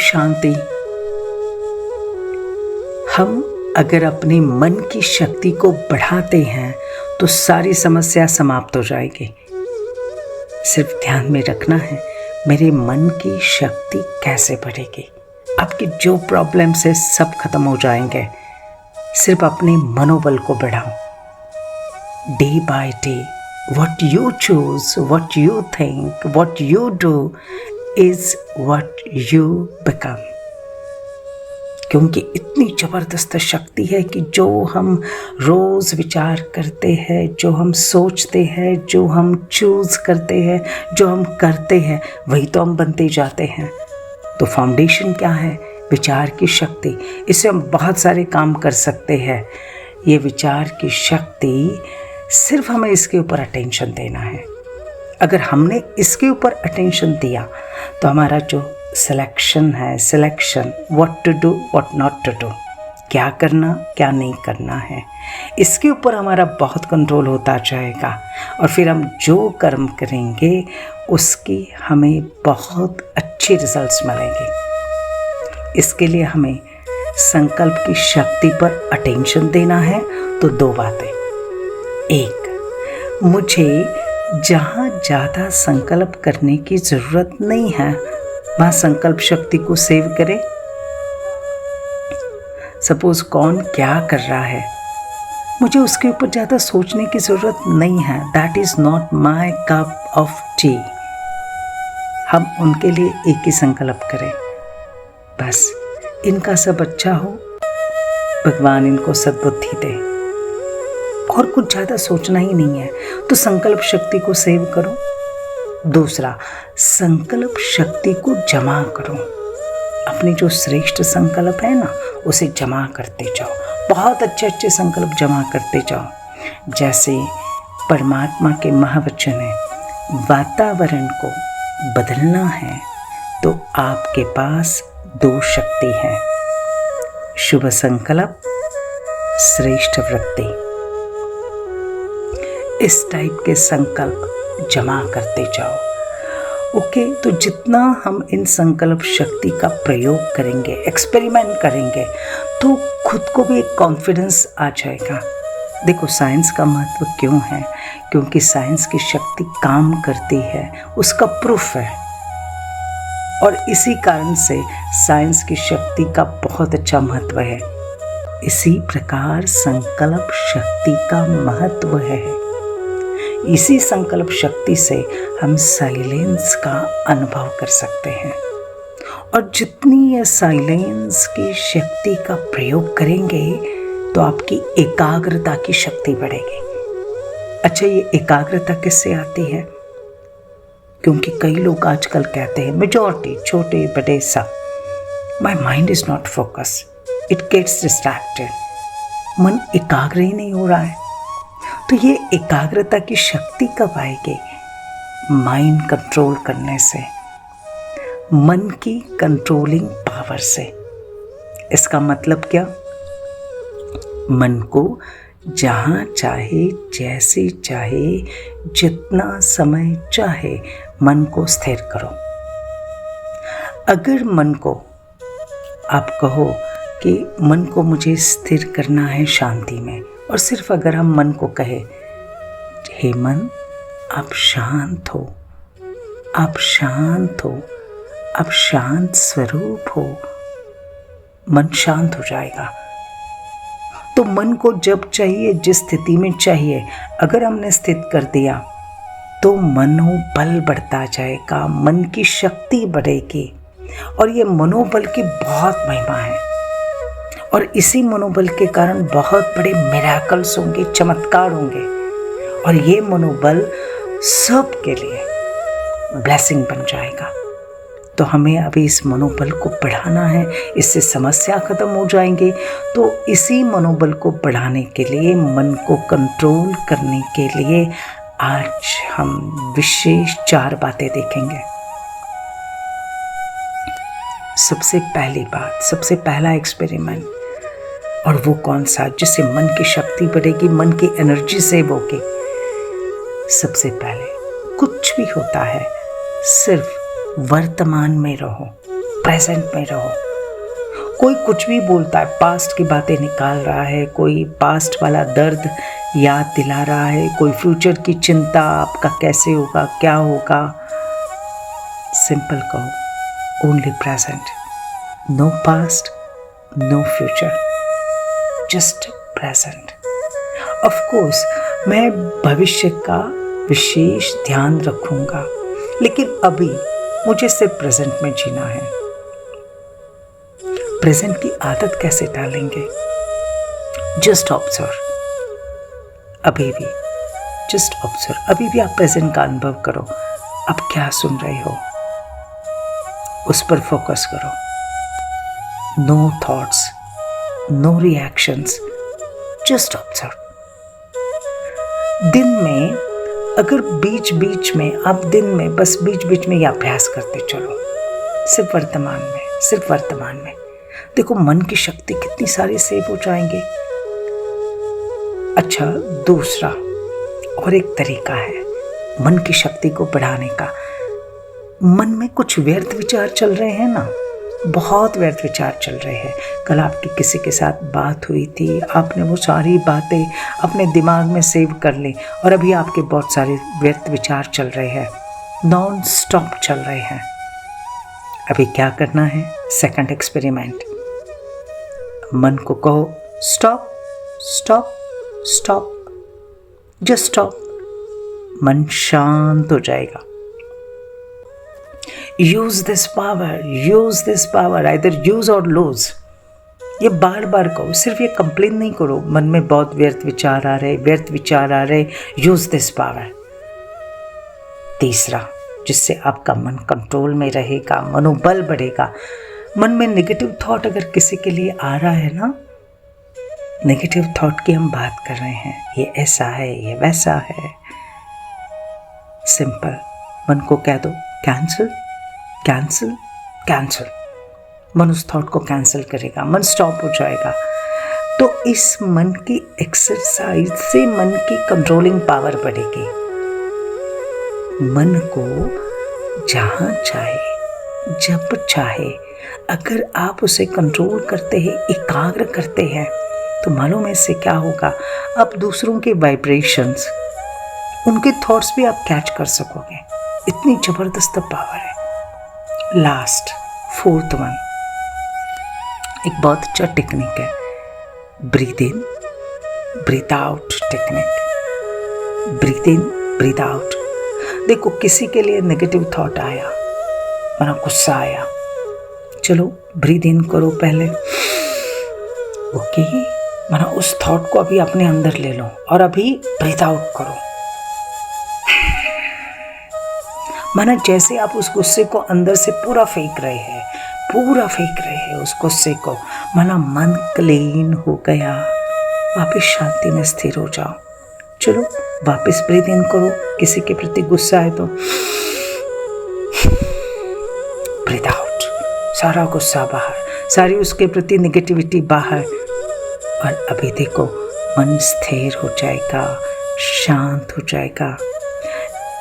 शांति। हम अगर अपने मन की शक्ति को बढ़ाते हैं तो सारी समस्या समाप्त हो जाएगी। सिर्फ ध्यान में रखना है मेरे मन की शक्ति कैसे बढ़ेगी। आपकी जो प्रॉब्लम्स है सब खत्म हो जाएंगे। सिर्फ अपने मनोबल को बढ़ाओ। Day by day what you choose, what you think, what you do is what you become। क्योंकि इतनी ज़बरदस्त शक्ति है कि जो हम रोज़ विचार करते हैं, जो हम सोचते हैं, जो हम चूज़ करते हैं, जो हम करते हैं, वही तो हम बनते जाते हैं। तो फाउंडेशन क्या है? विचार की शक्ति। इससे हम बहुत सारे काम कर सकते हैं। ये विचार की शक्ति सिर्फ हमें इसके ऊपर अटेंशन देना है। अगर हमने इसके ऊपर अटेंशन दिया तो हमारा जो selection what to do what not to do, क्या करना क्या नहीं करना है, इसके ऊपर हमारा बहुत कंट्रोल होता जाएगा। और फिर हम जो कर्म करेंगे उसकी हमें बहुत अच्छे रिजल्ट्स मिलेंगे। इसके लिए हमें संकल्प की शक्ति पर अटेंशन देना है। तो दो बातें। एक, मुझे जहाँ ज़्यादा संकल्प करने की ज़रूरत नहीं है वहाँ संकल्प शक्ति को सेव करें। सपोज कौन क्या कर रहा है, मुझे उसके ऊपर ज़्यादा सोचने की ज़रूरत नहीं है। That is not my cup of T. हम उनके लिए एक ही संकल्प करें, बस इनका सब अच्छा हो, भगवान इनको सद्बुद्धि दे, और कुछ ज़्यादा सोचना ही नहीं है। तो संकल्प शक्ति को सेव करो। दूसरा, संकल्प शक्ति को जमा करो। अपने जो श्रेष्ठ संकल्प है ना, उसे जमा करते जाओ। बहुत अच्छे अच्छे संकल्प जमा करते जाओ। जैसे परमात्मा के महावचन है, वातावरण को बदलना है तो आपके पास दो शक्ति है, शुभ संकल्प, श्रेष्ठ वृत्ति। इस टाइप के संकल्प जमा करते जाओ। ओके, तो जितना हम इन संकल्प शक्ति का प्रयोग करेंगे, एक्सपेरिमेंट करेंगे, तो खुद को भी एक कॉन्फिडेंस आ जाएगा। देखो, साइंस का महत्व क्यों है? क्योंकि साइंस की शक्ति काम करती है, उसका प्रूफ है। और इसी कारण से साइंस की शक्ति का बहुत अच्छा महत्व है। इसी प्रकार संकल्प शक्ति का महत्व है। इसी संकल्प शक्ति से हम साइलेंस का अनुभव कर सकते हैं। और जितनी ये साइलेंस की शक्ति का प्रयोग करेंगे तो आपकी एकाग्रता की शक्ति बढ़ेगी। अच्छा, ये एकाग्रता किससे आती है? क्योंकि कई लोग आजकल कहते हैं, मेजॉरिटी, छोटे बड़े सब, my mind is not focus, it gets distracted. मन एकाग्र ही नहीं हो रहा है। तो ये एकाग्रता की शक्ति कब आएगी? माइंड कंट्रोल करने से, मन की कंट्रोलिंग पावर से। इसका मतलब क्या? मन को जहाँ चाहे, जैसे चाहे, जितना समय चाहे मन को स्थिर करो। अगर मन को आप कहो कि मन को मुझे स्थिर करना है शांति में, और सिर्फ अगर हम मन को कहे, हे मन आप शांत हो, आप शांत हो, आप शांत स्वरूप हो, मन शांत हो जाएगा। तो मन को जब चाहिए, जिस स्थिति में चाहिए, अगर हमने स्थित कर दिया तो मनोबल बढ़ता जाएगा, मन की शक्ति बढ़ेगी। और ये मनोबल की बहुत महिमा है। और इसी मनोबल के कारण बहुत बड़े मिरेकल्स होंगे, चमत्कार होंगे। और ये मनोबल सबके लिए ब्लेसिंग बन जाएगा। तो हमें अभी इस मनोबल को बढ़ाना है, इससे समस्या खत्म हो जाएंगी। तो इसी मनोबल को बढ़ाने के लिए, मन को कंट्रोल करने के लिए आज हम विशेष 4 बातें देखेंगे। सबसे पहली बात, सबसे पहला एक्सपेरिमेंट, और वो कौन सा, जिससे मन की शक्ति बढ़ेगी, मन की एनर्जी सेव होगी। सबसे पहले कुछ भी होता है, सिर्फ वर्तमान में रहो। प्रेजेंट में रहो। कोई कुछ भी बोलता है, पास्ट की बातें निकाल रहा है, कोई पास्ट वाला दर्द याद दिला रहा है, कोई फ्यूचर की चिंता, आपका कैसे होगा, क्या होगा। सिंपल कहो, only present, no past, no future, just present. Of course मैं भविष्य का विशेष ध्यान रखूंगा, लेकिन अभी मुझे सिर्फ प्रेजेंट में जीना है। प्रेजेंट की आदत कैसे डालेंगे? जस्ट ऑब्जर्व, अभी भी जस्ट ऑब्जर्व, अभी भी आप प्रेजेंट का अनुभव करो। आप क्या सुन रहे हो, उस पर फोकस करो। No thoughts, no reactions, just observe. दिन में अगर बीच बीच में आप दिन में बस बीच बीच में ये अभ्यास करते चलो, सिर्फ वर्तमान में, सिर्फ वर्तमान में, देखो मन की शक्ति कितनी सारी सेव हो जाएंगे। अच्छा, दूसरा और एक तरीका है मन की शक्ति को बढ़ाने का। मन में कुछ व्यर्थ विचार चल रहे हैं ना, बहुत व्यर्थ विचार चल रहे हैं। कल आपकी किसी के साथ बात हुई थी, आपने वो सारी बातें अपने दिमाग में सेव कर ली और अभी आपके बहुत सारे व्यर्थ विचार चल रहे हैं, नॉन स्टॉप चल रहे हैं। अभी क्या करना है? Second experiment. मन को कहो stop, stop, stop, just stop. मन शांत हो जाएगा। Use this power, use this power, either use और लूज। ये बार बार कहो, सिर्फ ये कंप्लेन नहीं करो मन में बहुत व्यर्थ विचार आ रहे, व्यर्थ विचार आ रहे। Use this power. तीसरा, जिससे आपका मन कंट्रोल में रहेगा, मनोबल बढ़ेगा। मन में नेगेटिव थॉट अगर किसी के लिए आ रहा है ना, नेगेटिव थॉट की हम बात कर रहे हैं, ये ऐसा है, ये वैसा है, सिंपल मन को कह दो कैंसिल, कैंसिल, कैंसिल। मन उस थॉट को कैंसिल करेगा, मन स्टॉप हो जाएगा। तो इस मन की एक्सरसाइज से मन की कंट्रोलिंग पावर बढ़ेगी। मन को जहाँ चाहे, जब चाहे, अगर आप उसे कंट्रोल करते हैं, एकाग्र करते हैं, तो मालूम है इससे क्या होगा? आप दूसरों के वाइब्रेशंस, उनके थॉट्स भी आप कैच कर सकोगे। इतनी जबरदस्त पावर है। लास्ट, फोर्थ वन, एक बहुत अच्छा टेक्निक है, ब्रीथ इन, ब्रीथ आउट टेक्निक। ब्रीथ इन, ब्रीथ आउट। देखो किसी के लिए नेगेटिव थॉट आया, माना गुस्सा आया, चलो ब्रीथ इन करो पहले, ओके, माना उस थॉट को अभी अपने अंदर ले लो और अभी ब्रीथ आउट करो। माना जैसे आप उस गुस्से को अंदर से पूरा फेंक रहे हैं, पूरा फेंक रहे हैं उस गुस्से को, माना मन क्लीन हो गया, वापस शांति में स्थिर हो जाओ। चलो वापस ब्रीथ इन करो, किसी के प्रति गुस्सा है तो ब्रीथ आउट, सारा गुस्सा बाहर, सारी उसके प्रति नेगेटिविटी बाहर। और अभी देखो मन स्थिर हो जाएगा, शांत हो जाएगा।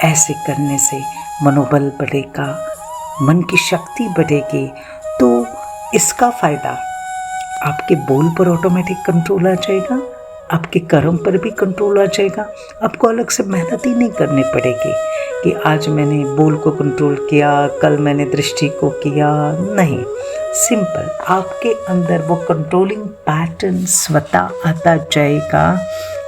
ऐसे करने से मनोबल बढ़ेगा, मन की शक्ति बढ़ेगी। तो इसका फ़ायदा आपके बोल पर ऑटोमेटिक कंट्रोल आ जाएगा, आपके कर्म पर भी कंट्रोल आ जाएगा। आपको अलग से मेहनत ही नहीं करनी पड़ेगी कि आज मैंने बोल को कंट्रोल किया, कल मैंने दृष्टि को किया। नहीं, सिंपल आपके अंदर वो कंट्रोलिंग पैटर्न स्वतः आता जाएगा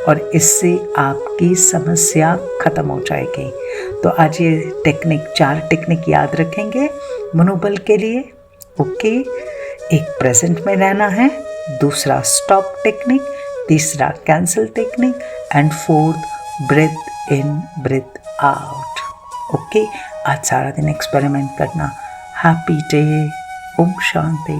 और इससे आपकी समस्या खत्म हो जाएगी। तो आज ये टेक्निक, 4 टेक्निक याद रखेंगे मनोबल के लिए। ओके, एक प्रेजेंट में रहना है, दूसरा स्टॉप टेक्निक, तीसरा cancel technique and fourth breath in breath out. Okay, आज सारा दिन एक्सपेरिमेंट करना। Happy day. ओम शांति।